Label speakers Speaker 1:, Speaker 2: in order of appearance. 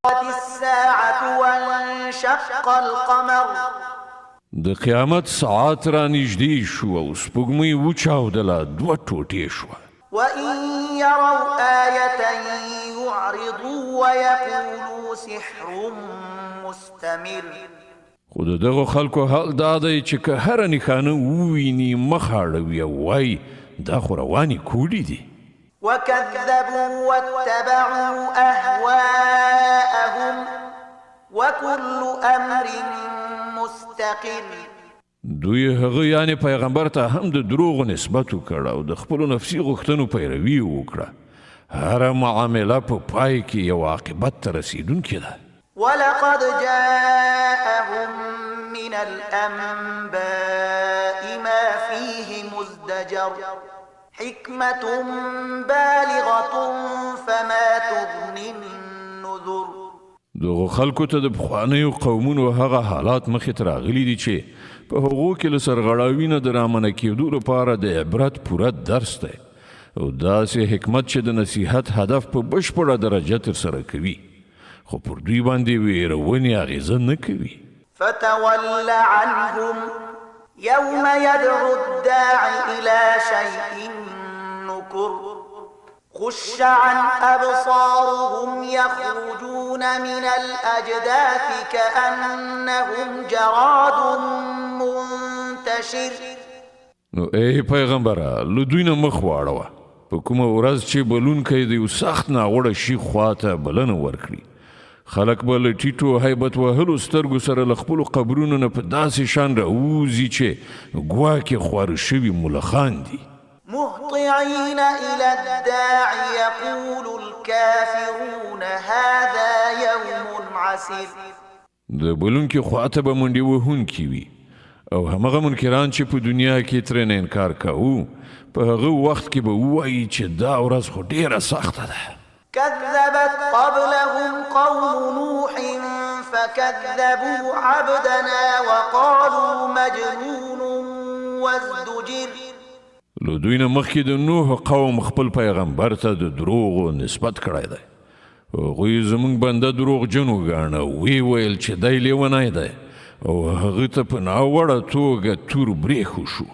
Speaker 1: الساعة وانشق القمر
Speaker 2: د قیامت ساعت را نږدې شو او سپوږمۍ وچاودله دوه ټوټې شوه.
Speaker 1: وإن يروا آية يعرضوا ويقولوا سحر مستمر.
Speaker 2: خو د دغو خلکو حال دا دی چې که هره نښانه وویني مخ اړوي او وایي دا خو روانې کوډې دي.
Speaker 1: وكذبوا واتبعوا أهواءهم وكل أمر مستقر.
Speaker 2: دوی هغه یعنې پیغمبر ته هم د دروغو نسبت وکړ او د خپلو نفسي غوښتنو پیروي وکړه. هره معامله په پای کې یو عاقبت ته رسیدونکې ده.
Speaker 1: ولقد جاءهم من الأنباء ما فيه مزدجر حكمة بالغة فما تغني النذر.
Speaker 2: دغو خلکو ته د پخوانیو قومونو هغه حالات مخې ته راغلي دي چې په هغو کې له سرغړاوي نه د رامنع کېدو لپاره د عبرت پوره درس دی او داسې حکمت چې د نصیحت هدف په بشپړه درجه ترسره کوي خو پر دوی باندې ویرونې اغېزه نه کوي.
Speaker 1: فتول عنهم يوم يدعو الداع إلى شيء نكر خش عن أبصارهم يخرجون من الأجداث كأنهم جراد منتشر.
Speaker 2: نو ای پیغمبره له دوی نه مخ واړوه. په کومه ورځ چې بلونکی د یو سخت ناوړه شي خواته بلنه ورکړي خلک به له ټیټو هیبت وهلو سترګو سره له خپلو قبرونو نه په داسې شان راوځي چې ګواکې خواره شوي ملخان دي.
Speaker 1: مهطعين إلى الداع يقول الكافرون هذا يوم عسير.
Speaker 2: د بلونکي خواته به منډې وهونکي وي او همغه منکران چې په دنیا کې ترې نه انکار کوو په هغه وخت کې به ووایي چې دا ورځ خو ډېره سخته ده.
Speaker 1: كذبت قبلهم قوم نوح فكذبوا عبدنا وقالوا مجنون وازدجر.
Speaker 2: له دوی نه مخکې د نوح قوم خپل پیغمبر ته د دروغو نسبت کړی دی. هغوی زموږ بنده دروغجن وګاڼه ویې ویل چې دی لیونی دی او هغه ته په ناوړه توګه تور برېښو شو.